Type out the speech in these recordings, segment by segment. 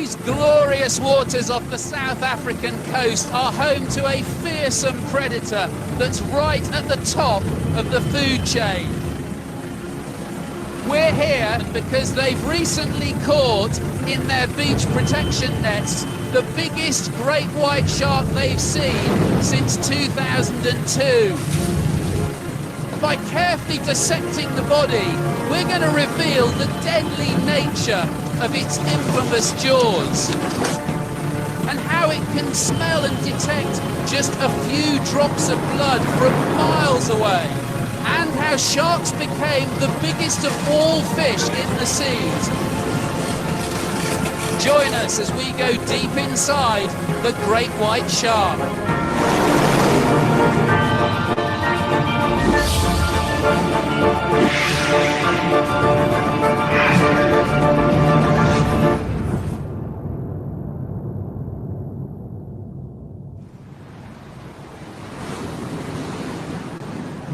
These glorious waters off the South African coast are home to a fearsome predator that's right at the top of the food chain. We're here because they've recently caught in their beach protection nets the biggest great white shark they've seen since 2002. By carefully dissecting the body, we're going to reveal the deadly nature of its infamous jaws and how it can smell and detect just a few drops of blood from miles away, and how sharks became the biggest of all fish in the seas. Join us as we go deep inside the great white shark.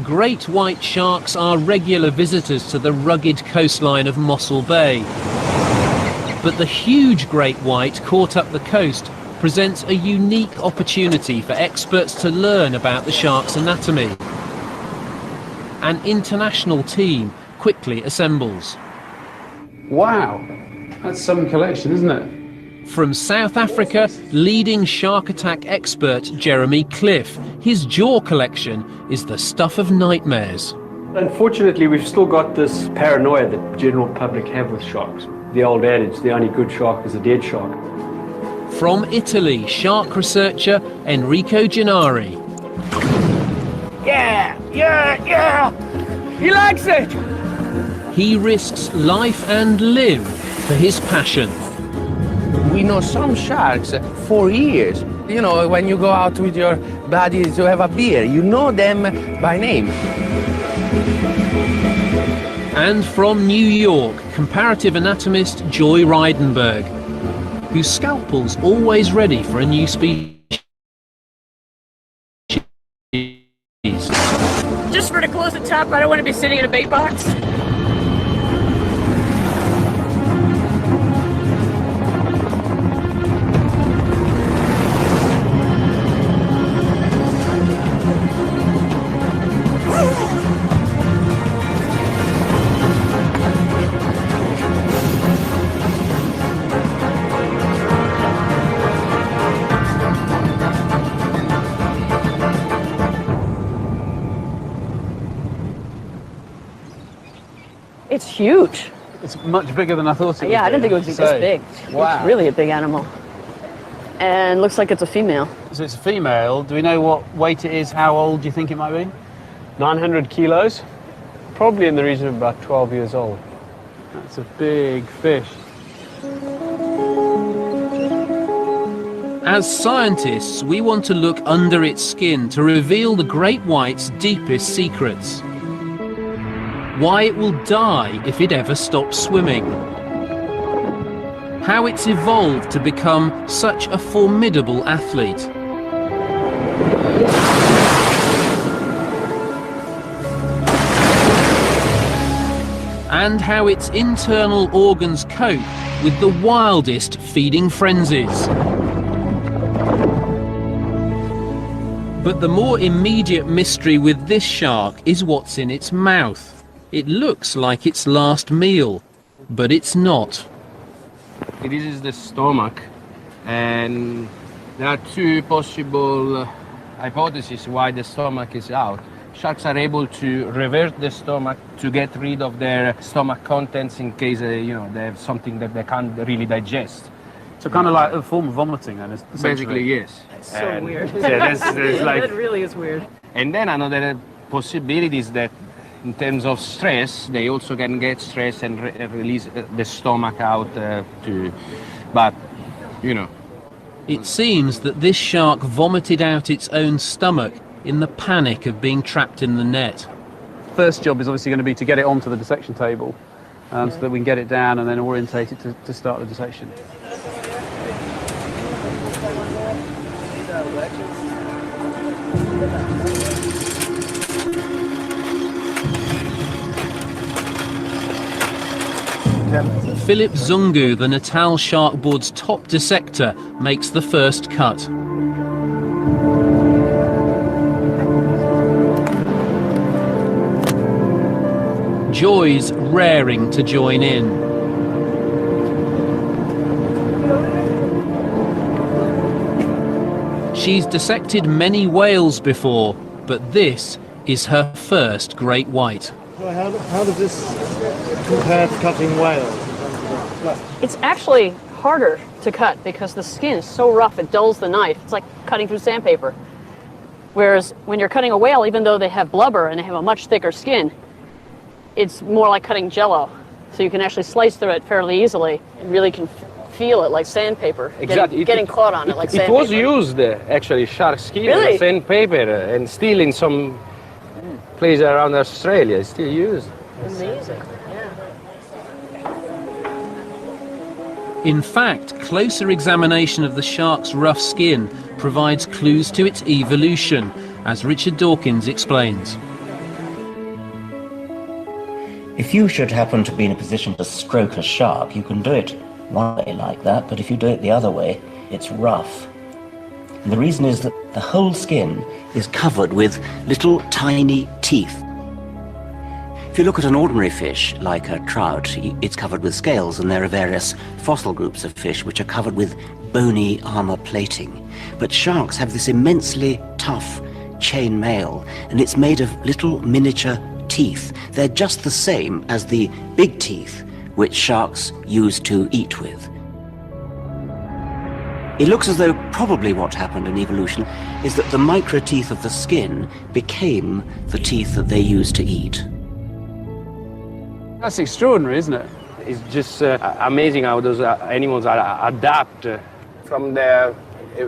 Great white sharks are regular visitors to the rugged coastline of Mossel Bay. But the huge great white caught up the coast presents a unique opportunity for experts to learn about the shark's anatomy. An international team quickly assembles. Wow, that's some collection, isn't it? From South Africa, leading shark attack expert Jeremy Cliff. His jaw collection is the stuff of nightmares. Unfortunately, we've still got this paranoia that the general public have with sharks. The old adage, the only good shark is a dead shark. From Italy, shark researcher Enrico Gennari. Yeah! He likes it! He risks life and limb for his passion. We know some sharks for years. You know, when you go out with your buddies to have a beer, you know them by name. And from New York, comparative anatomist Joy Reidenberg, whose scalpel's always ready for a new species. Just for the close and top, I don't want to be sitting in a bait box. It's huge. It's much bigger than I thought it would be. Yeah, I didn't think it would be this big. Wow. It's really a big animal. And looks like it's a female. So it's a female. Do we know what weight it is? How old do you think it might be? 900 kilos, probably in the region of about 12 years old. That's a big fish. As scientists, we want to look under its skin to reveal the great white's deepest secrets. Why it will die if it ever stops swimming. How it's evolved to become such a formidable athlete. And how its internal organs cope with the wildest feeding frenzies. But the more immediate mystery with this shark is what's in its mouth. It looks like its last meal, but it's not. This is the stomach, and there are two possible hypotheses why the stomach is out. Sharks are able to revert the stomach to get rid of their stomach contents in case they have something that they can't really digest. So kind of like a form of vomiting, then, Basically, yes. That's so weird. Yeah, there's like, That really is weird. and then another possibility is that in terms of stress, they also can get stressed and release the stomach out but It seems that this shark vomited out its own stomach in the panic of being trapped in the net. First job is obviously going to be to get it onto the dissection table, so that we can get it down and then orientate it to start the dissection. Philip Zungu, the Natal Shark Board's top dissector, makes the first cut. Joy's raring to join in. She's dissected many whales before, but this is her first great white. How does this compare to cutting whale? It's actually harder to cut because the skin is so rough it dulls the knife. It's like cutting through sandpaper. Whereas when you're cutting a whale, even though they have blubber and they have a much thicker skin, it's more like cutting jello. So you can actually slice through it fairly easily and really can feel it like sandpaper. Exactly. Getting caught on it like It sandpaper. was used, actually, shark skin Really? and sandpaper, and still in some places around Australia, it's still used. Amazing. In fact, closer examination of the shark's rough skin provides clues to its evolution, as Richard Dawkins explains. If you should happen to be in a position to stroke a shark, you can do it one way like that, but if you do it the other way, it's rough. And the reason is that the whole skin is covered with little tiny teeth. If you look at an ordinary fish, like a trout, it's covered with scales, and there are various fossil groups of fish which are covered with bony armor plating. But sharks have this immensely tough chain mail, and it's made of little miniature teeth. They're just the same as the big teeth which sharks use to eat with. It looks as though probably what happened in evolution is that the micro teeth of the skin became the teeth that they use to eat. That's extraordinary, isn't it? It's just amazing how those animals are adapt. From the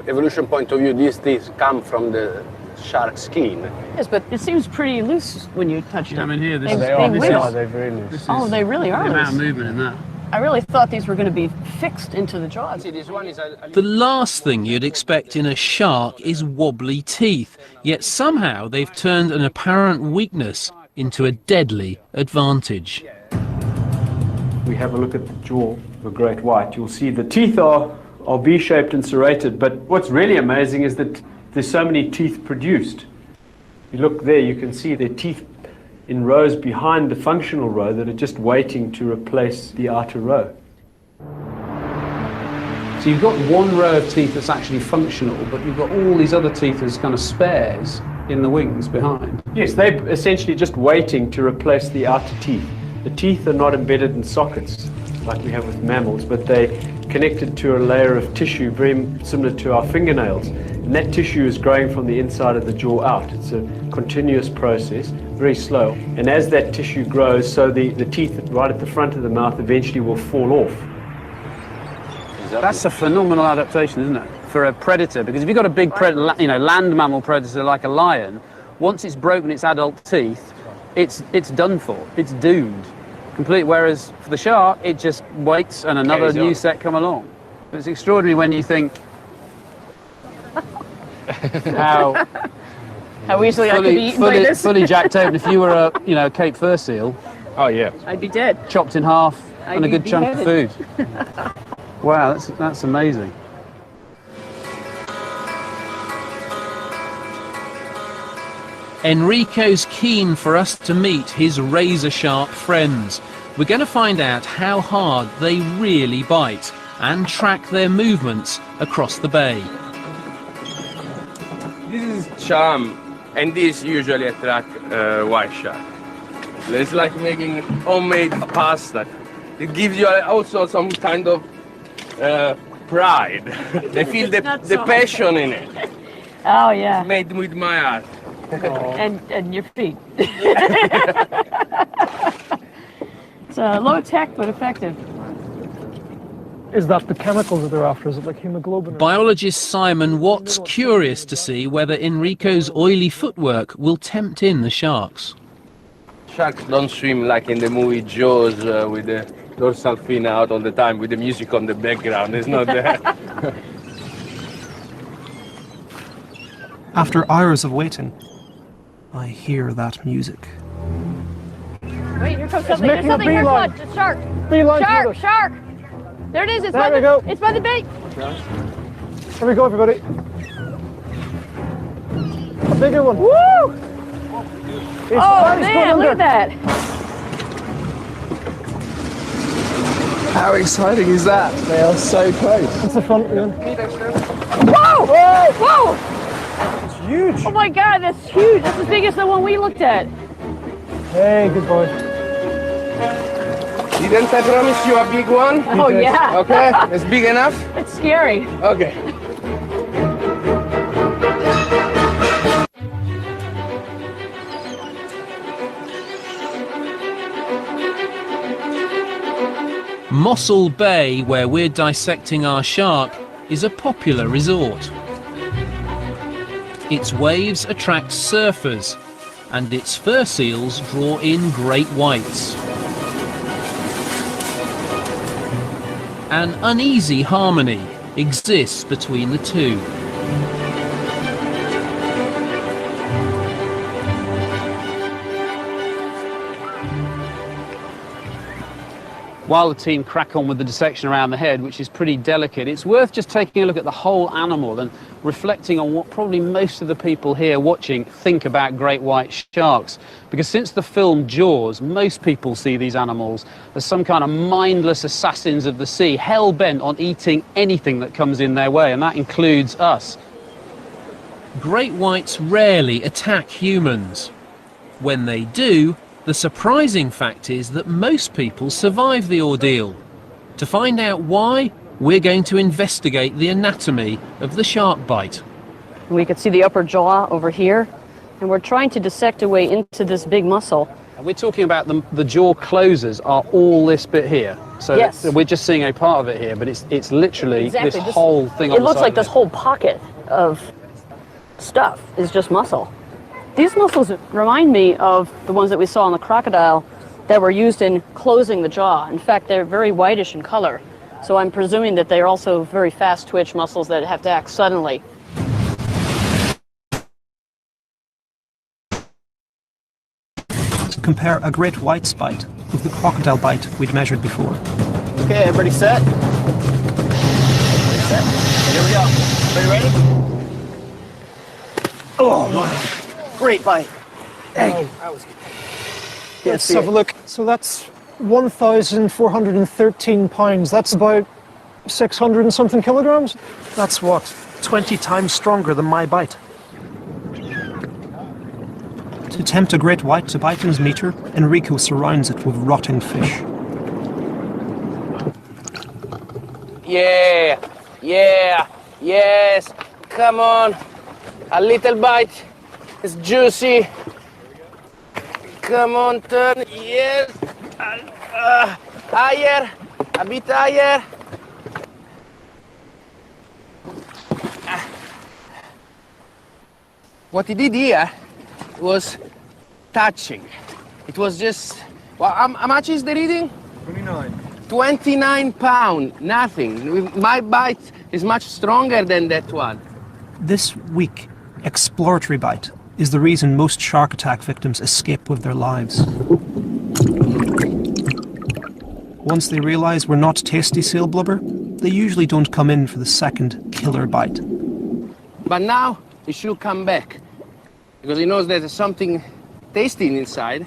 evolution point of view, these teeth come from the shark skin. Yes, but it seems pretty loose when you touch them. I mean, here, this They- is, they this wiggle. is, They're very loose. Oh, they really are the amount of loose. movement in that. I really thought these were going to be fixed into the jaws. See, this one is The last thing you'd expect in a shark is wobbly teeth, yet somehow they've turned an apparent weakness into a deadly advantage. We have a look at the jaw of a great white. You'll see the teeth are V-shaped and serrated, but what's really amazing is that there's so many teeth produced. You look there, you can see their teeth in rows behind the functional row that are just waiting to replace the outer row. So you've got one row of teeth that's actually functional, but you've got all these other teeth as kind of spares in the wings behind. Yes, they're essentially just waiting to replace the outer teeth. The teeth are not embedded in sockets like we have with mammals, but they're connected to a layer of tissue very similar to our fingernails. And that tissue is growing from the inside of the jaw out. It's a continuous process, very slow. And as that tissue grows, so the teeth right at the front of the mouth eventually will fall off. That's a phenomenal adaptation, isn't it, for a predator? Because if you've got a big land mammal predator like a lion, once it's broken its adult teeth, it's done for. It's doomed. Complete. Whereas for the shark, it just waits and another new set come along. But it's extraordinary when you think how easily I could be eaten by this. fully jacked open. If you were a Cape fur seal, Oh yeah. I'd be dead. chopped in half and a I'd good be chunk of food. Wow, that's amazing. Enrico's keen for us to meet his razor-sharp friends. We're going to find out how hard they really bite and track their movements across the bay. This is charm, and this usually attract white shark. It's like making homemade pasta. It gives you also some kind of pride. They feel the passion in it. Oh, yeah. Made with my art. And your feet. It's low tech, but effective. Is that the chemicals that they're after? Is it like hemoglobin? Biologist Simon Watt's curious to see whether Enrico's oily footwork will tempt in the sharks. Sharks don't swim like in the movie Jaws with the dorsal fin out all the time with the music on the background. It's not there. After hours of waiting, I hear that music. Wait, here comes something. There's making a something here. beeline. It's a shark. Beeline to Shark, us. shark. There it is. It's There by we the, go. It's by the bait. Here we go, everybody. A bigger one. Woo! He's Oh he's man, going look under. at that. How exciting is that? They are so close. That's the front, Ian. Whoa! Whoa! It's huge. Oh my God, that's huge. That's as big as the one we looked at. Hey, good boy. Didn't I promise you a big one? Oh yeah. Okay, it's big enough? It's scary. Okay. Mossel Bay, where we're dissecting our shark, is a popular resort. Its waves attract surfers, and its fur seals draw in great whites. An uneasy harmony exists between the two. While the team crack on with the dissection around the head, which is pretty delicate, it's worth just taking a look at the whole animal and reflecting on what probably most of the people here watching think about great white sharks. Because since the film Jaws, most people see these animals as some kind of mindless assassins of the sea, hell-bent on eating anything that comes in their way, and that includes us. Great whites rarely attack humans. When they do, the surprising fact is that most people survive the ordeal. To find out why, we're going to investigate the anatomy of the shark bite. We could see the upper jaw over here, and we're trying to dissect a way into this big muscle. And we're talking about the jaw closers are all this bit here. So Yes. we're just seeing a part of it here, but it's literally Exactly, this this- whole thing on It the looks side like of this it. whole pocket of stuff is just muscle. These muscles remind me of the ones that we saw on the crocodile that were used in closing the jaw. In fact, they're very whitish in color. So I'm presuming that they're also very fast twitch muscles that have to act suddenly. Compare a great white's bite with the crocodile bite we'd measured before. Okay, everybody set? Set. Here we go. Everybody ready? Oh, my. Great bite. Hey. Let's have a look. So that's 1,413 pounds. That's about 600 and something kilograms. That's what? 20 times stronger than my bite. To tempt a great white to bite meter, Enrico surrounds it with rotting fish. Yeah, yeah, yes. Come on. A little bite. It's juicy. Come on, turn. Yes. Higher. A bit higher. What he did here was touching. It was just. Well, how much is the reading? 29 pounds, nothing. My bite is much stronger than that one. This weak, exploratory bite is the reason most shark attack victims escape with their lives. Once they realize we're not tasty seal blubber, they usually don't come in for the second killer bite. But now he should come back because he knows there's something tasty inside.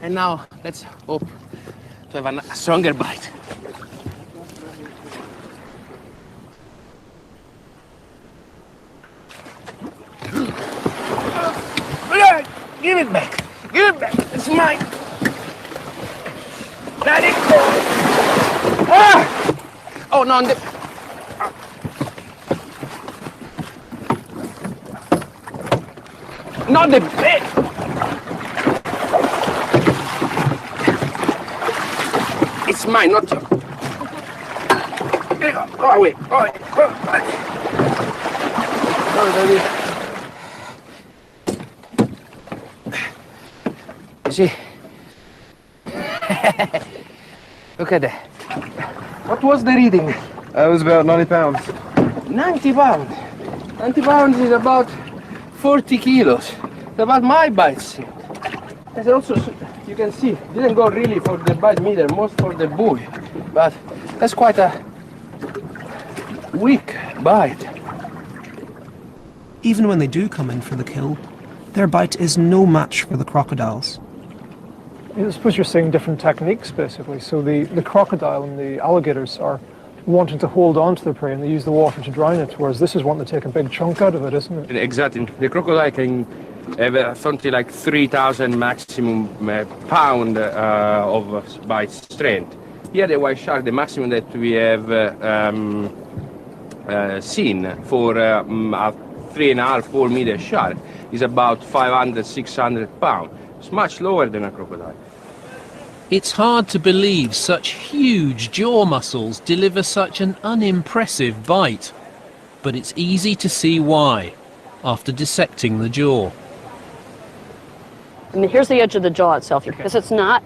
And now let's hope to have a stronger bite. Give it back. Give it back. It's mine. Let it go. Ah! Oh, no. Not the bit. It's mine, not yours. Oh, wait. Oh, wait. Oh, see? Look at that. What was the reading? That was about 90 pounds. 90 pounds. 90 pounds is about 40 kilos. It's about my bites. There's also, you can see, didn't go really for the bite meter, most for the buoy. But that's quite a weak bite. Even when they do come in for the kill, their bite is no match for the crocodiles. I suppose you're saying different techniques, basically. So the crocodile and the alligators are wanting to hold on to their prey and they use the water to drown it, whereas this is wanting to take a big chunk out of it, isn't it? Exactly. The crocodile can have something like 3,000 maximum pound of bite strength. Here the white shark, the maximum that we have seen for a 3.5-4 meter shark is about 500-600 pounds. It's much lower than a crocodile. It's hard to believe such huge jaw muscles deliver such an unimpressive bite, but it's easy to see why after dissecting the jaw. I mean, here's the edge of the jaw itself, because it's not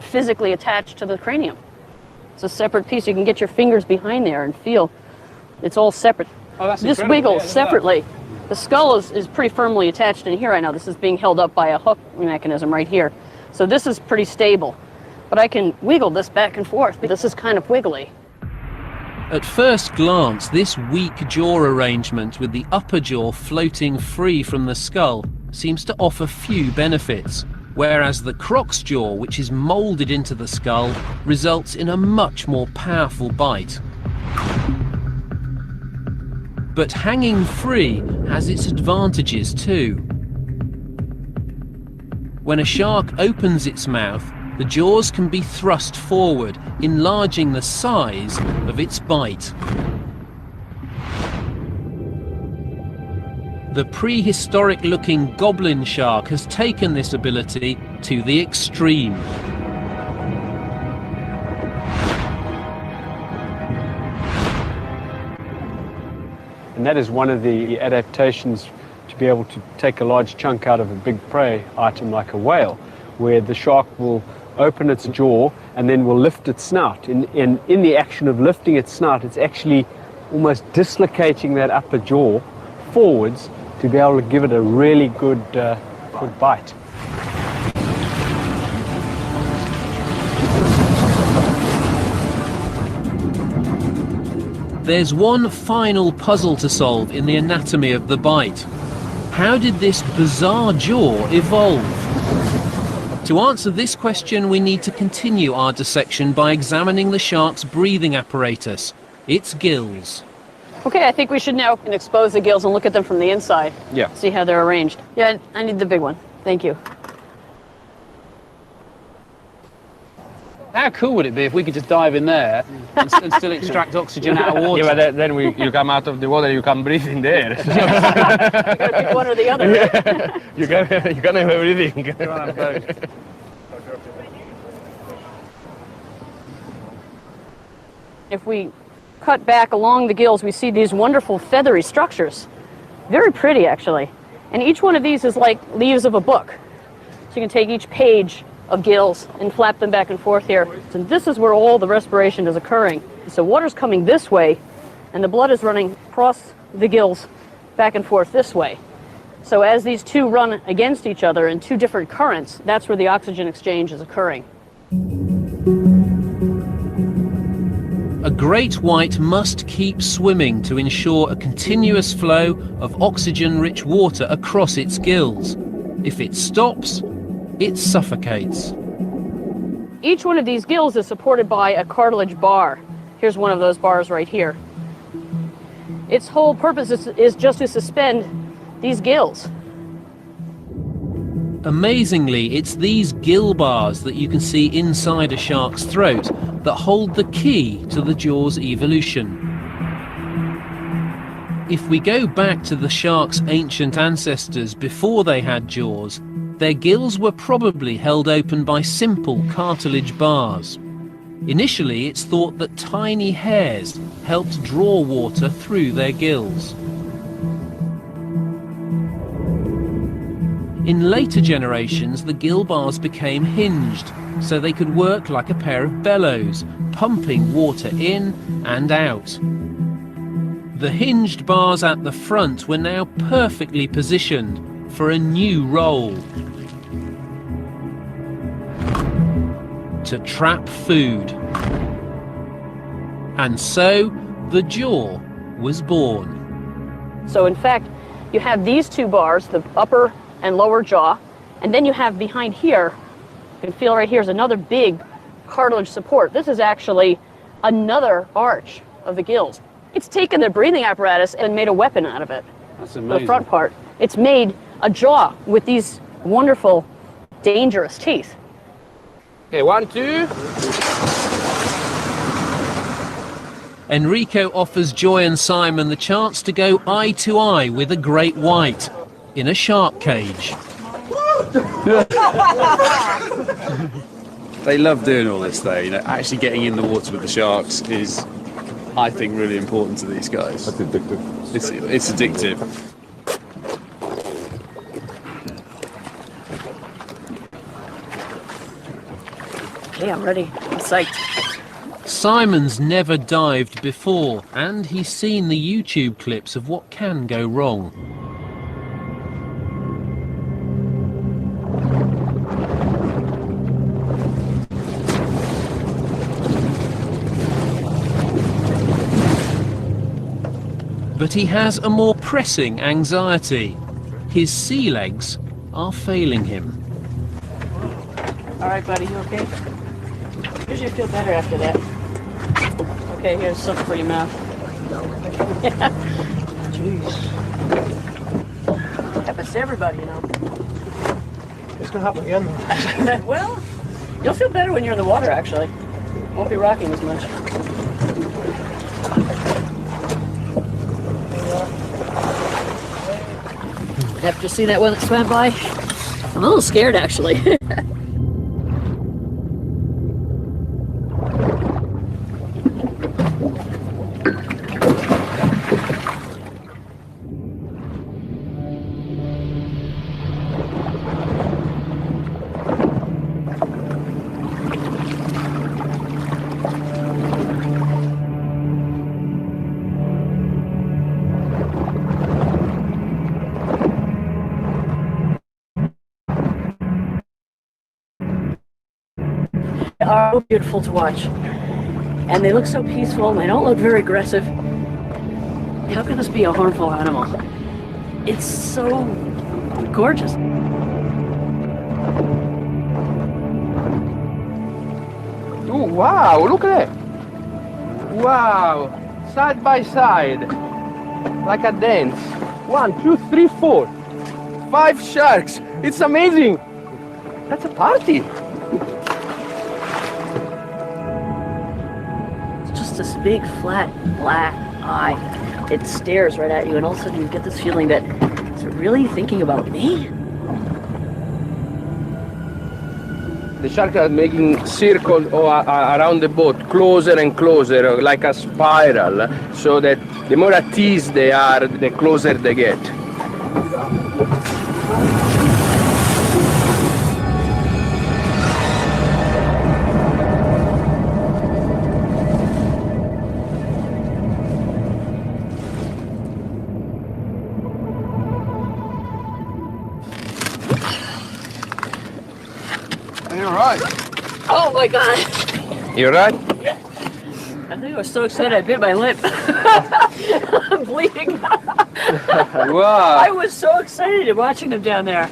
physically attached to the cranium. It's a separate piece. You can get your fingers behind there and feel it's all separate. Oh, that's this incredible. wiggles separately. The skull is pretty firmly attached in here right now. This is being held up by a hook mechanism right here. So this is pretty stable. But I can wiggle this back and forth. This is kind of wiggly. At first glance, this weak jaw arrangement with the upper jaw floating free from the skull seems to offer few benefits, whereas the croc's jaw, which is moulded into the skull, results in a much more powerful bite. But hanging free has its advantages too. When a shark opens its mouth, the jaws can be thrust forward, enlarging the size of its bite. The prehistoric-looking goblin shark has taken this ability to the extreme. And that is one of the adaptations to be able to take a large chunk out of a big prey item like a whale, where the shark will open its jaw and then will lift its snout. In the action of lifting its snout, it's actually almost dislocating that upper jaw forwards to be able to give it a really good bite. There's one final puzzle to solve in the anatomy of the bite. How did this bizarre jaw evolve? To answer this question, we need to continue our dissection by examining the shark's breathing apparatus, its gills. Okay, I think we should now expose the gills and look at them from the inside. Yeah. See how they're arranged. Yeah, I need the big one. Thank you. How cool would it be if we could just dive in there and still extract oxygen out of water? Yeah, but then you come out of the water, you can breathe in there. You gotta pick one or the other. Yeah. you can have everything. If we cut back along the gills, we see these wonderful feathery structures. Very pretty, actually. And each one of these is like leaves of a book. So you can take each page of gills and flap them back and forth here. And this is where all the respiration is occurring. So water's coming this way, and the blood is running across the gills back and forth this way. So as these two run against each other in two different currents, that's where the oxygen exchange is occurring. A great white must keep swimming to ensure a continuous flow of oxygen-rich water across its gills. If it stops, it suffocates. Each one of these gills is supported by a cartilage bar. Here's one of those bars right here. Its whole purpose is just to suspend these gills. Amazingly, it's these gill bars that you can see inside a shark's throat that hold the key to the jaw's evolution. If we go back to the shark's ancient ancestors before they had jaws, their gills were probably held open by simple cartilage bars. Initially, it's thought that tiny hairs helped draw water through their gills. In later generations, the gill bars became hinged, so they could work like a pair of bellows, pumping water in and out. The hinged bars at the front were now perfectly positioned for a new role. to trap food. And so the jaw was born. So in fact, you have these two bars, the upper and lower jaw, and then you have behind here, you can feel right here is another big cartilage support. This is actually another arch of the gills. It's taken the breathing apparatus and made a weapon out of it. That's amazing. The front part. It's made a jaw with these wonderful, dangerous teeth. Okay, 1, 2. Enrico offers Joy and Simon the chance to go eye to eye with a great white in a shark cage. They love doing all this though, you know, actually getting in the water with the sharks is, I think, really important to these guys. That's addictive. It's addictive. Okay, I'm ready. I'm psyched. Simon's never dived before, and he's seen the YouTube clips of what can go wrong. But he has a more pressing anxiety. His sea legs are failing him. All right, buddy, you okay? Usually feel better after that. Okay, here's something for your mouth. Jeez. Happens to everybody, you know. It's gonna happen again. Well, you'll feel better when you're in the water, actually. Won't be rocking as much. After seeing that one that swam by, I'm a little scared, actually. Are so beautiful to watch, and they look so peaceful, and they don't look very aggressive. How can this be a harmful animal? It's so gorgeous. Oh, wow, look at that. Wow, side by side, like a dance. 1, 2, 3, 4. 5 sharks. It's amazing. That's a party. This big flat black eye, it stares right at you, and all of a sudden you get this feeling that, is it really thinking about me? The sharks are making circles around the boat, closer and closer, like a spiral, so that the more at ease they are, the closer they get. Oh my God! You right? I think I was so excited I bit my lip. I'm bleeding. Wow! I was so excited watching them down there,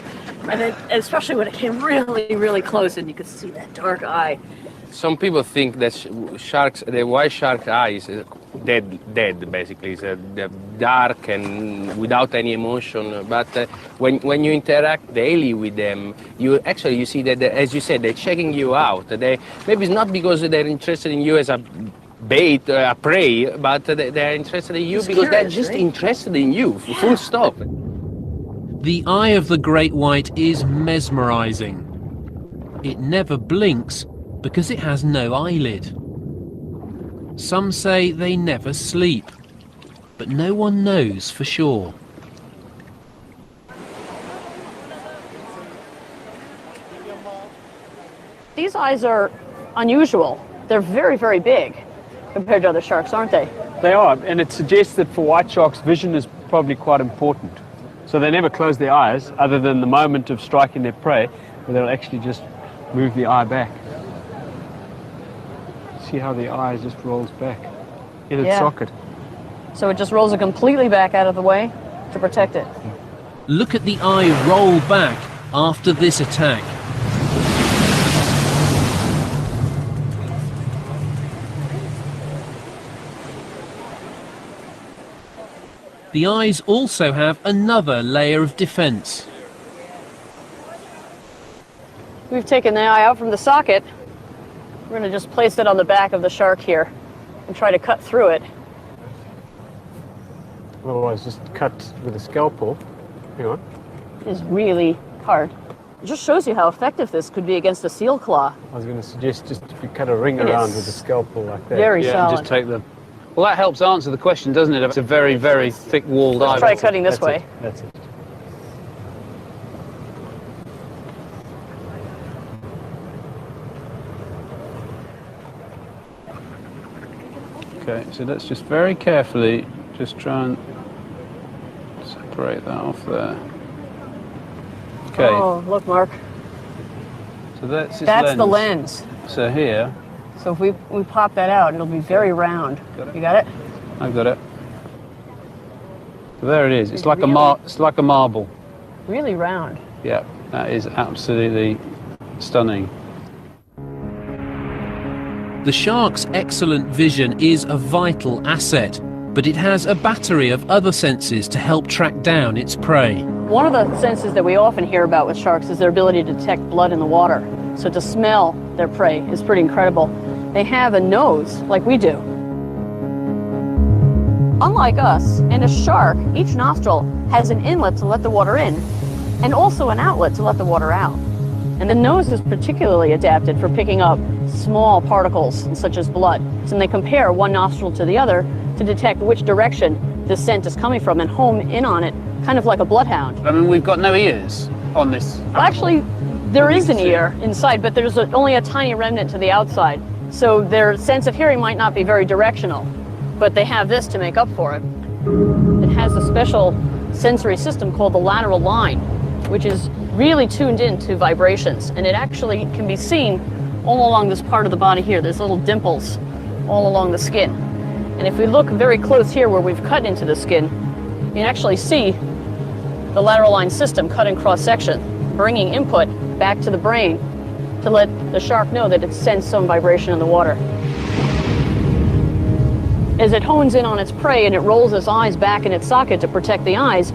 and then, especially when it came really, really close, and you could see that dark eye. Some people think that sharks, the white shark eye is dead basically. It's dark and without any emotion. But when you interact daily with them, you see that, as you said, they're checking you out. Maybe it's not because they're interested in you as a bait, a prey, but they're interested in you because they're just interested in you, full stop. The eye of the great white is mesmerizing. It never blinks because it has no eyelid. Some say they never sleep, but no one knows for sure. These eyes are unusual. They're very, very big compared to other sharks, aren't they? They are, and it suggests that for white sharks, vision is probably quite important. So they never close their eyes, other than the moment of striking their prey, where they'll actually just move the eye back. see how the eye just rolls back in its Yeah. socket. So it just rolls it completely back out of the way to protect it. Look at the eye roll back after this attack. The eyes also have another layer of defense. We've taken the eye out from the socket. We're going to just place it on the back of the shark here and try to cut through it. Otherwise, just cut with a scalpel. Hang on. It's really hard. It just shows you how effective this could be against a seal claw. I was going to suggest just if you cut a ring It around is with a scalpel like that. very Yeah, solid. just take them. Well, that helps answer the question, doesn't it? It's a very, very thick-walled eye. Let's try cutting this That's way. it. That's it. Okay, so let's just very carefully just try and separate that off there. Okay, Oh, look, Mark. so that's its That's the lens. So here, So if we pop that out, it'll be very round. You got it? I've got it. So there it is. It's It's like really- it's like a marble. Really round. Yeah, that is absolutely stunning. The shark's excellent vision is a vital asset, but it has a battery of other senses to help track down its prey. One of the senses that we often hear about with sharks is their ability to detect blood in the water. So to smell their prey is pretty incredible. They have a nose like we do. Unlike us, in a shark, each nostril has an inlet to let the water in and also an outlet to let the water out. And the nose is particularly adapted for picking up small particles such as blood. And they compare one nostril to the other to detect which direction the scent is coming from and home in on it, kind of like a bloodhound. I mean, we've got no ears on this. Well, actually, there is an ear inside, but there's only a tiny remnant to the outside. So their sense of hearing might not be very directional, but they have this to make up for it. It has a special sensory system called the lateral line, which is really tuned into vibrations, and it actually can be seen all along this part of the body here. There's little dimples all along the skin. And if we look very close here where we've cut into the skin, you can actually see the lateral line system cut in cross-section, bringing input back to the brain to let the shark know that it sensed some vibration in the water. As it hones in on its prey and it rolls its eyes back in its socket to protect the eyes,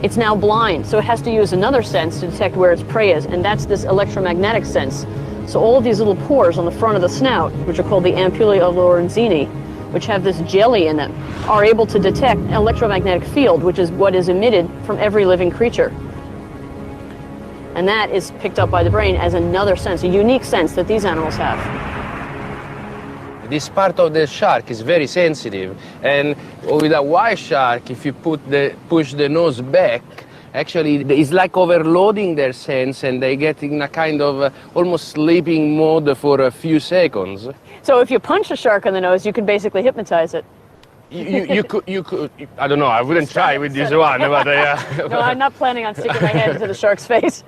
it's now blind, so it has to use another sense to detect where its prey is, and that's this electromagnetic sense. So all of these little pores on the front of the snout, which are called the ampullae of Lorenzini, which have this jelly in them, are able to detect an electromagnetic field, which is what is emitted from every living creature. And that is picked up by the brain as another sense, a unique sense that these animals have. This part of the shark is very sensitive, and with a white shark, if you push the nose back, actually it's like overloading their sense, and they get in a kind of almost sleeping mode for a few seconds. So if you punch a shark in the nose, you can basically hypnotize it. You could, I don't know, I wouldn't try with this one, but No, I'm not planning on sticking my head into the shark's face.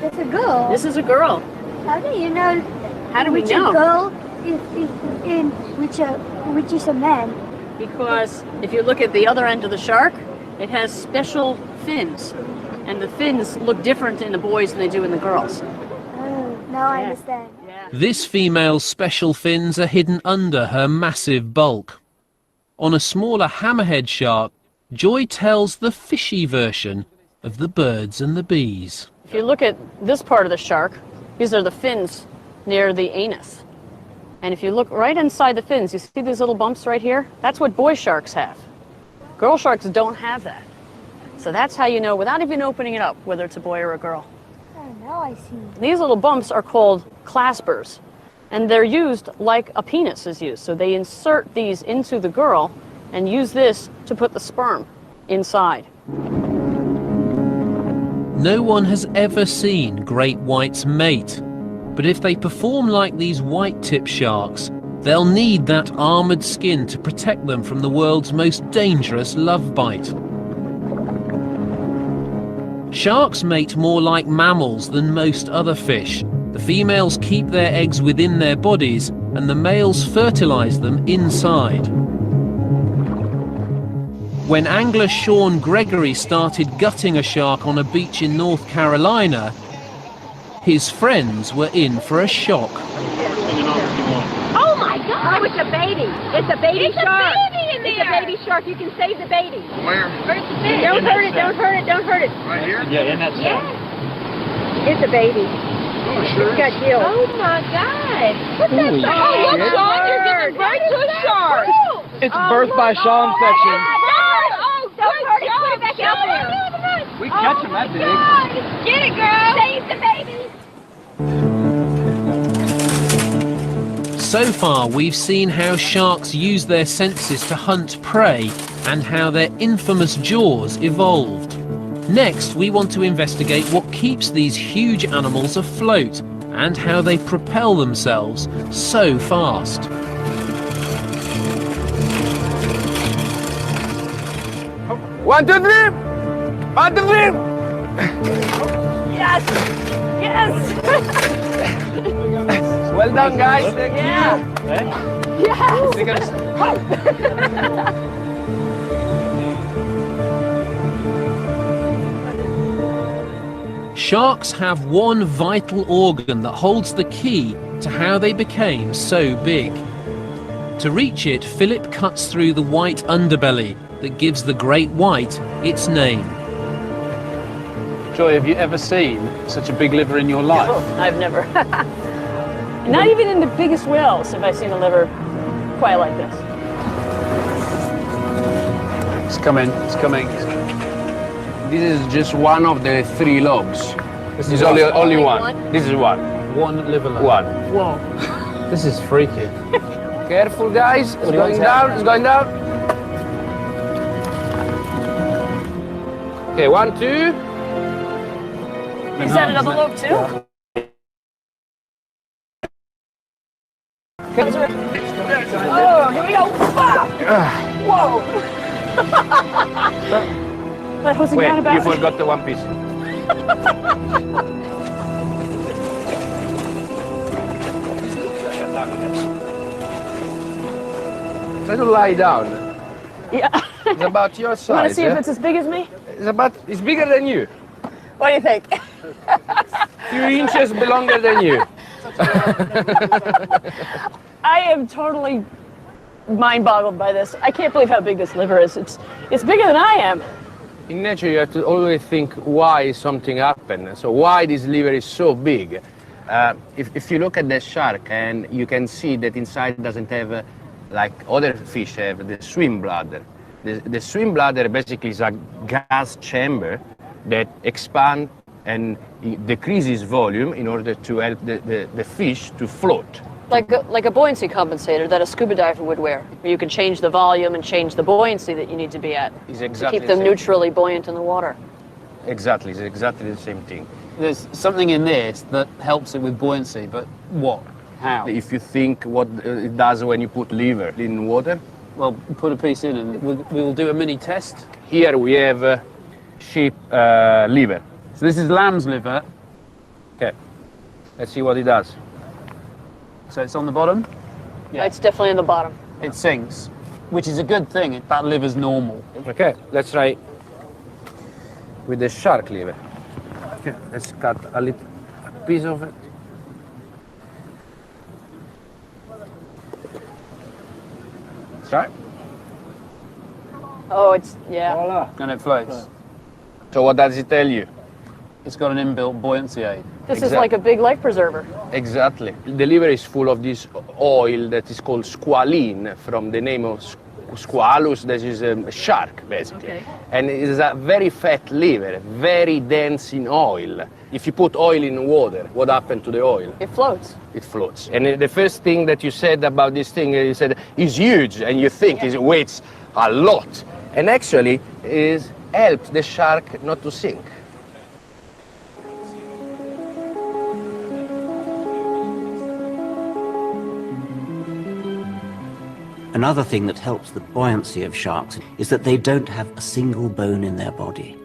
It's a girl. This is a girl. How do you know? How do we which know? a girl is in which is a man? Because if you look at the other end of the shark, it has special fins. And the fins look different in the boys than they do in the girls. Oh, now I understand. This female's special fins are hidden under her massive bulk. On a smaller hammerhead shark, Joy tells the fishy version of the birds and the bees. If you look at this part of the shark, these are the fins near the anus. And if you look right inside the fins, you see these little bumps right here? That's what boy sharks have. Girl sharks don't have that. So that's how you know, without even opening it up, whether it's a boy or a girl. Oh, now I see. These little bumps are called claspers, and they're used like a penis is used. So they insert these into the girl and use this to put the sperm inside. No one has ever seen great whites mate, But if they perform like these white-tip sharks, they'll need that armoured skin to protect them from the world's most dangerous love bite. Sharks mate more like mammals than most other fish. The females keep their eggs within their bodies and the males fertilise them inside. When angler Sean Gregory started gutting a shark on a beach in North Carolina, his friends were in for a shock. Oh my God! Oh, it's a baby. It's a baby shark. It's a baby in there. It's a baby shark. You can save the baby. Where? Don't hurt it. Don't hurt it. Don't hurt it. Right here? Yeah, in that Yes. It's a baby. It's got gills. Oh my God! What's that? Holy Oh, look, shit. Sean, you're giving birth to a shark. It's birth by Shaw infection. Oh, don't hurt it. Put it back out there. We catch them that big. Get it, girl. Save the baby. So far, we've seen how sharks use their senses to hunt prey and how their infamous jaws evolved. Next, we want to investigate what keeps these huge animals afloat and how they propel themselves so fast. One, two, three! One, two, three! Yes. Yes. Well done, guys. Thank Yeah. you. Yes. Sharks have one vital organ that holds the key to how they became so big. To reach it, Philip cuts through the white underbelly that gives the great white its name. Joy, have you ever seen such a big liver in your life? Oh, I've never. Not even in the biggest whales have I seen a liver quite like this. It's coming, it's coming. This is just one of the 3 lobes. This is only one. This is one. One liver lobe. One. Whoa. This is freaky. Careful, guys. It's do you going want to down. have? It's going down. Okay, 1, 2. Is that another lobe too? Oh, here we go. Whoa. That was Wait, about you forgot the one piece. Try to lie down. Yeah. It's about your size. You want to see if yeah? it's as big as me? It's bigger than you. What do you think? Few inches longer than you. I am totally mind-boggled by this. I can't believe how big this liver is. It's bigger than I am. In nature, you have to always think why something happened. So why this liver is so big. If you look at the shark, and you can see that inside doesn't have, like other fish have, the swim bladder. The swim bladder basically is a gas chamber that expands and decreases volume in order to help the fish to float. Like a buoyancy compensator that a scuba diver would wear. You can change the volume and change the buoyancy that you need to be at It's to exactly keep them the same. neutrally buoyant in the water. Exactly, it's exactly the same thing. There's something in this that helps it with buoyancy, but what? How? If you think what it does when you put liver in water, Well, put a piece in and we'll do a mini test. here we have sheep liver. So this is lamb's liver. Okay, let's see what it does. So it's on the bottom. Yeah. It's definitely in the bottom. It sinks, which is a good thing. That liver's normal. Okay, let's try with the shark liver. Okay, let's cut a piece of it. Let's try. Oh, it's, yeah. Voila. And it floats. So what does it tell you? It's got an inbuilt buoyancy aid. This is like a big life preserver. Exactly. The liver is full of this oil that is called squalene, from the name of squalus, that is a shark, basically. Okay. And it is a very fat liver, very dense in oil. If you put oil in water, what happened to the oil? It floats. It floats. And the first thing that you said about this thing, you said, is huge, and you think it weighs a lot. And actually, it helps the shark not to sink. Another thing that helps the buoyancy of sharks is that they don't have a single bone in their body.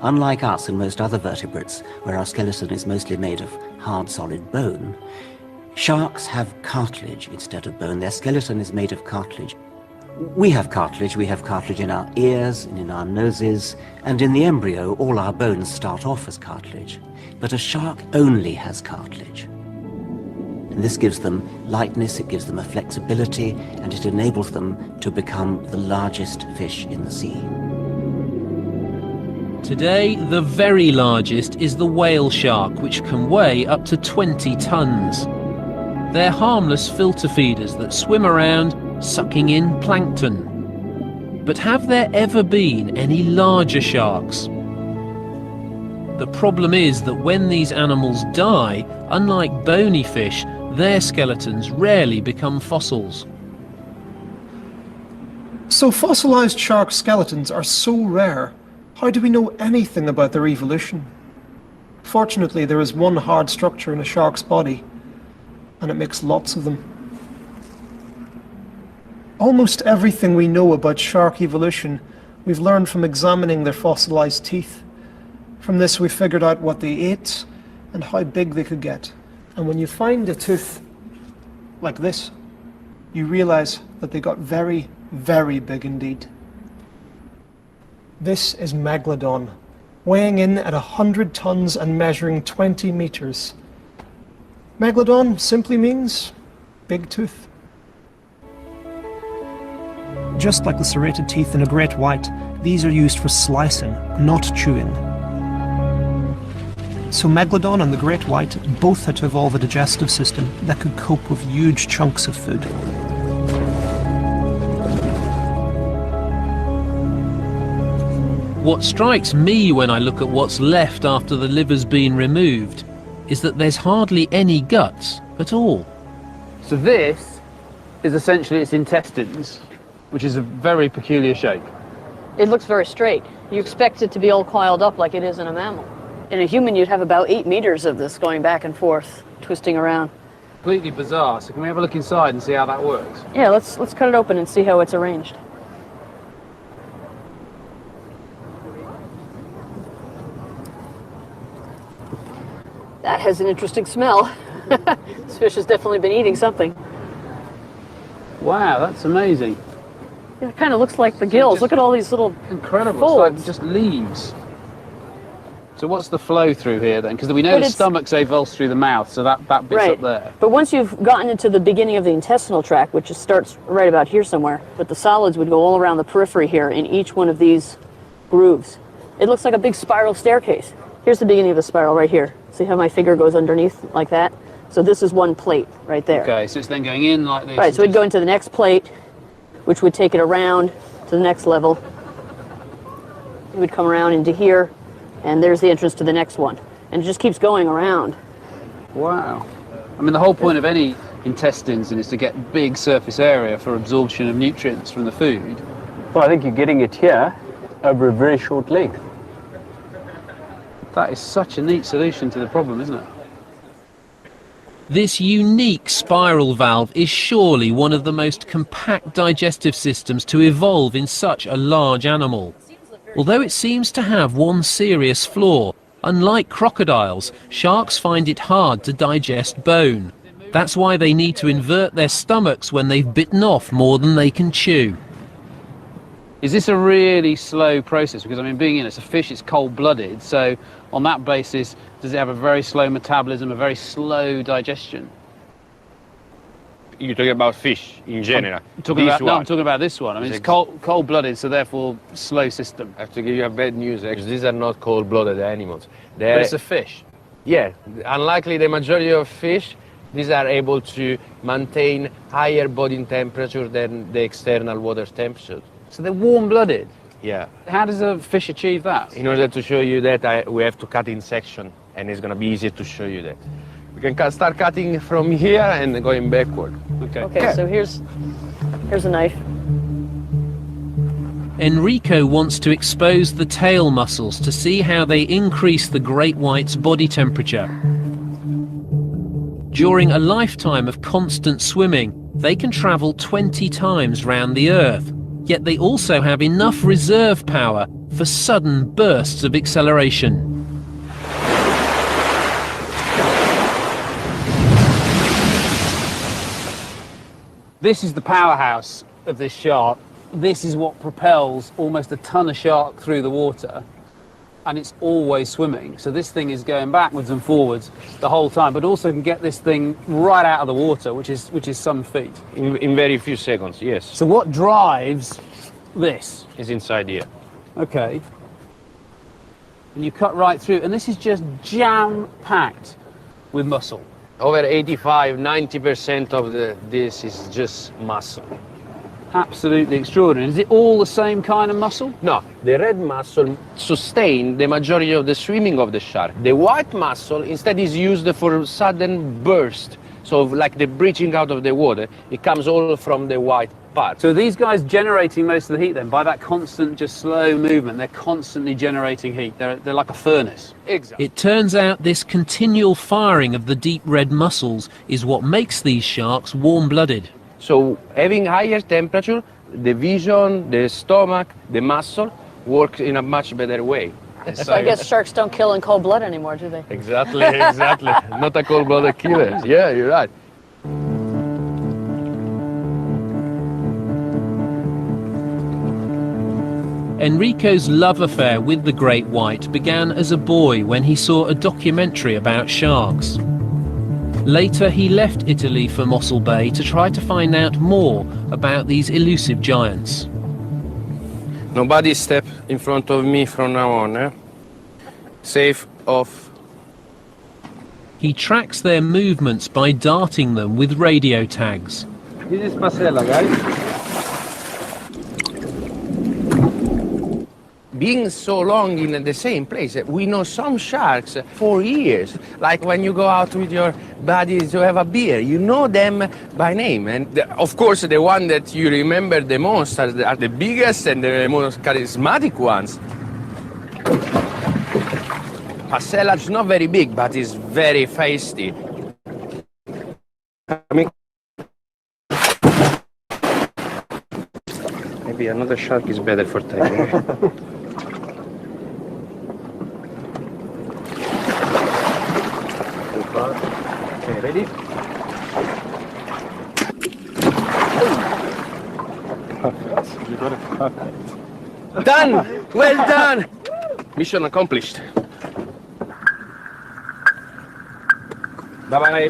Unlike us and most other vertebrates, where our skeleton is mostly made of hard, solid bone, sharks have cartilage instead of bone. Their skeleton is made of cartilage. We have cartilage. We have cartilage in our ears and in our noses, and in the embryo, all our bones start off as cartilage. But a shark only has cartilage. And this gives them lightness, it gives them a flexibility, and it enables them to become the largest fish in the sea. Today, the very largest is the whale shark, which can weigh up to 20 tons. They're harmless filter feeders that swim around, sucking in plankton. But have there ever been any larger sharks? The problem is that when these animals die, unlike bony fish, their skeletons rarely become fossils. So fossilized shark skeletons are so rare. How do we know anything about their evolution? Fortunately, there is one hard structure in a shark's body, and it makes lots of them. Almost everything we know about shark evolution we've learned from examining their fossilized teeth. From this we figured out what they ate and how big they could get. And when you find a tooth like this, you realize that they got very, very big indeed. This is Megalodon, weighing in at 100 tons and measuring 20 meters. Megalodon simply means big tooth. Just like the serrated teeth in a great white, these are used for slicing, not chewing. So Megalodon and the great white both had to evolve a digestive system that could cope with huge chunks of food. What strikes me when I look at what's left after the liver's been removed is that there's hardly any guts at all. So this is essentially its intestines, which is a very peculiar shape. It looks very straight. You expect it to be all coiled up like it is in a mammal. In a human, you'd have about 8 meters of this going back and forth, twisting around. Completely bizarre. So can we have a look inside and see how that works? Yeah, let's cut it open and see how it's arranged. That has an interesting smell. This fish has definitely been eating something. Wow, that's amazing. It kind of looks like the gills. Look at all these little incredible folds. It's like just leaves. So what's the flow through here then? Because we know the stomach's avulsed through the mouth, so that bit's up there. But once you've gotten into the beginning of the intestinal tract, which starts right about here somewhere, but the solids would go all around the periphery here in each one of these grooves. It looks like a big spiral staircase. Here's the beginning of the spiral right here. See how my finger goes underneath like that? So this is one plate right there. Okay, so it's then going in like this. Right, so it'd go into the next plate, which would take it around to the next level. It would come around into here, and there's the entrance to the next one. And it just keeps going around. Wow. I mean, the whole point of any intestines is to get big surface area for absorption of nutrients from the food. Well, I think you're getting it here over a very short length. That is such a neat solution to the problem, isn't it? This unique spiral valve is surely one of the most compact digestive systems to evolve in such a large animal. Although it seems to have one serious flaw, unlike crocodiles, sharks find it hard to digest bone. That's why they need to invert their stomachs when they've bitten off more than they can chew. Is this a really slow process? Because I mean, being it's a fish, it's cold-blooded, so on that basis, does it have a very slow metabolism, a very slow digestion? You're talking about fish in general. I'm talking about this one. I mean, it's cold-blooded, so therefore slow system. I have to give you a bad news, actually. These are not cold-blooded animals. But it's a fish. Yeah, unlikely the majority of fish, these are able to maintain higher body temperature than the external water temperature. So they're warm-blooded? Yeah. How does a fish achieve that? In order to show you that, we have to cut in section, and it's going to be easier to show you that. We can start cutting from here and going backward. Okay, so here's a knife. Enrico wants to expose the tail muscles to see how they increase the great white's body temperature. During a lifetime of constant swimming, They can travel 20 times round the Earth, yet they also have enough reserve power for sudden bursts of acceleration. This is the powerhouse of this shark. This is what propels almost a ton of shark through the water, and it's always swimming. So this thing is going backwards and forwards the whole time, but also can get this thing right out of the water, which is some feat. In very few seconds, yes. So what drives this? Is inside here. Okay. And you cut right through, and this is just jam-packed with muscle. Over 85–90% of this is just muscle. Absolutely extraordinary. Is it all the same kind of muscle? No, the red muscle sustains the majority of the swimming of the shark. The white muscle instead is used for sudden burst. So like the breaching out of the water, it comes all from the white part. So these guys generating most of the heat then, by that constant, just slow movement, they're constantly generating heat. They're like a furnace. Exactly. It turns out this continual firing of the deep red muscles is what makes these sharks warm-blooded. So having higher temperature, the vision, the stomach, the muscle work in a much better way. So I guess sharks don't kill in cold blood anymore, do they? Exactly, exactly. Not a cold-blooded killer. Yeah, you're right. Enrico's love affair with the great white began as a boy when he saw a documentary about sharks. Later, he left Italy for Mossel Bay to try to find out more about these elusive giants. Nobody step in front of me from now on, eh? Safe, off. He tracks their movements by darting them with radio tags. This is Marcella, guys. Being so long in the same place, we know some sharks for years. Like when you go out with your buddies to have a beer, you know them by name. And of course, the one that you remember the most are the biggest and the most charismatic ones. Marcella is not very big, but is very feisty. Maybe another shark is better for taking. Okay, ready? Perfect. You got it perfect. Done! Well done! Mission accomplished. Bye-bye.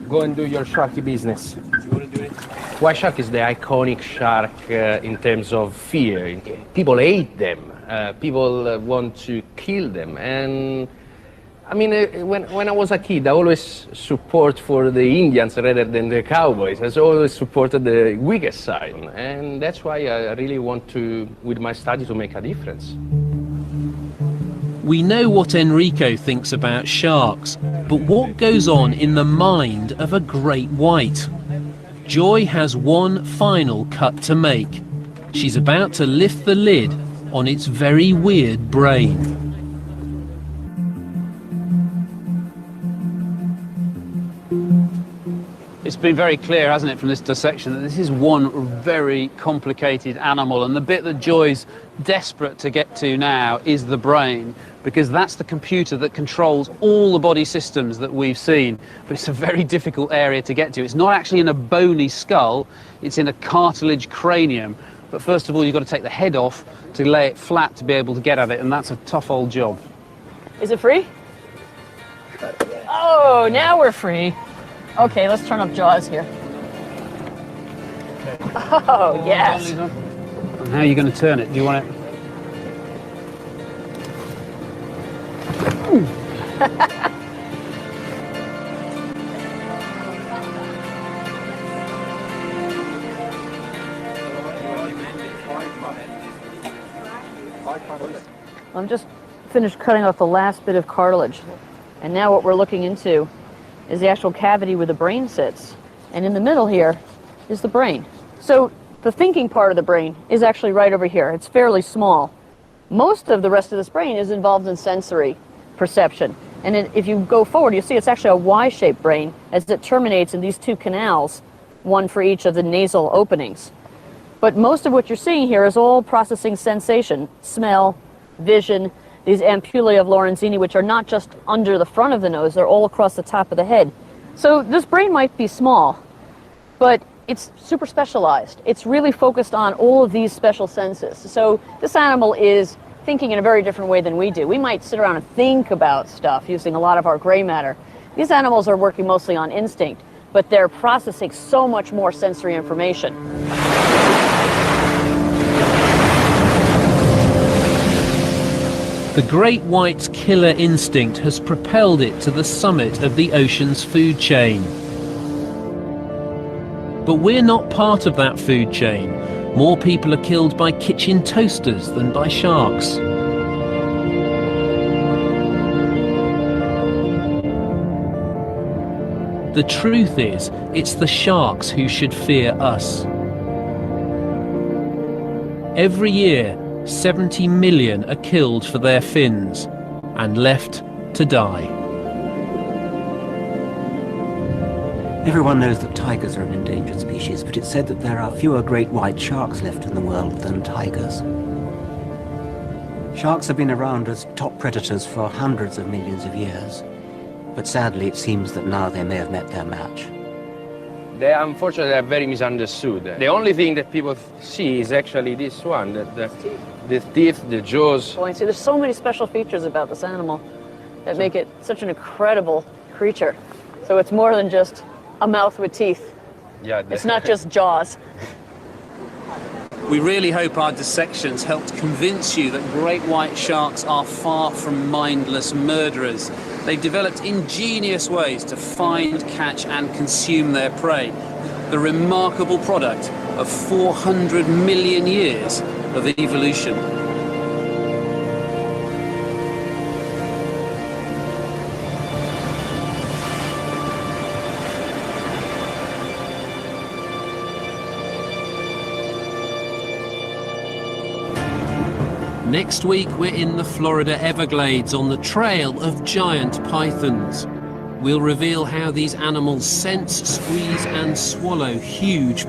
Go and do your sharky business. Do you want to do it? White shark is the iconic shark in terms of fear. People hate them. People want to kill them. And I mean, when I was a kid, I always support for the Indians rather than the cowboys. I always supported the weakest side. And that's why I really want to, with my study, to make a difference. We know what Enrico thinks about sharks, but what goes on in the mind of a great white? Joy has one final cut to make. She's about to lift the lid on its very weird brain. It's been very clear, hasn't it, from this dissection, that this is one very complicated animal, and the bit that Joy's desperate to get to now is the brain, because that's the computer that controls all the body systems that we've seen. But it's a very difficult area to get to. It's not actually in a bony skull, it's in a cartilage cranium. But first of all, you've got to take the head off to lay it flat to be able to get at it, and that's a tough old job. Is it free? Oh, now we're free. Okay, let's turn up Jaws here. Oh, yes. And how are you going to turn it? Do you want it? I'm just finished cutting off the last bit of cartilage. And now what we're looking into is the actual cavity where the brain sits. And in the middle here is the brain. So the thinking part of the brain is actually right over here. It's fairly small. Most of the rest of this brain is involved in sensory perception. And if you go forward, you see it's actually a Y-shaped brain as it terminates in these two canals one for each of the nasal openings. But most of what you're seeing here is all processing sensation, smell, vision, these ampullae of Lorenzini, which are not just under the front of the nose, they're all across the top of the head. So this brain might be small, but it's super specialized. It's really focused on all of these special senses. So this animal is thinking in a very different way than we do. We might sit around and think about stuff using a lot of our gray matter. These animals are working mostly on instinct, but they're processing so much more sensory information. The great white's killer instinct has propelled it to the summit of the ocean's food chain. But we're not part of that food chain. More people are killed by kitchen toasters than by sharks. The truth is, it's the sharks who should fear us. Every year, 70 million are killed for their fins and left to die. Everyone knows that tigers are an endangered species, but it's said that there are fewer great white sharks left in the world than tigers. Sharks have been around as top predators for hundreds of millions of years, but sadly it seems that now they may have met their match. They unfortunately are very misunderstood. The only thing that people see is actually this one, the teeth, the jaws. Well, see, there's so many special features about this animal that make it such an incredible creature. So it's more than just a mouth with teeth. Yeah, it's not just jaws. We really hope our dissections helped convince you that great white sharks are far from mindless murderers. They've developed ingenious ways to find, catch and consume their prey. The remarkable product of 400 million years of evolution. Next week, we're in the Florida Everglades on the trail of giant pythons. We'll reveal how these animals sense, squeeze and swallow huge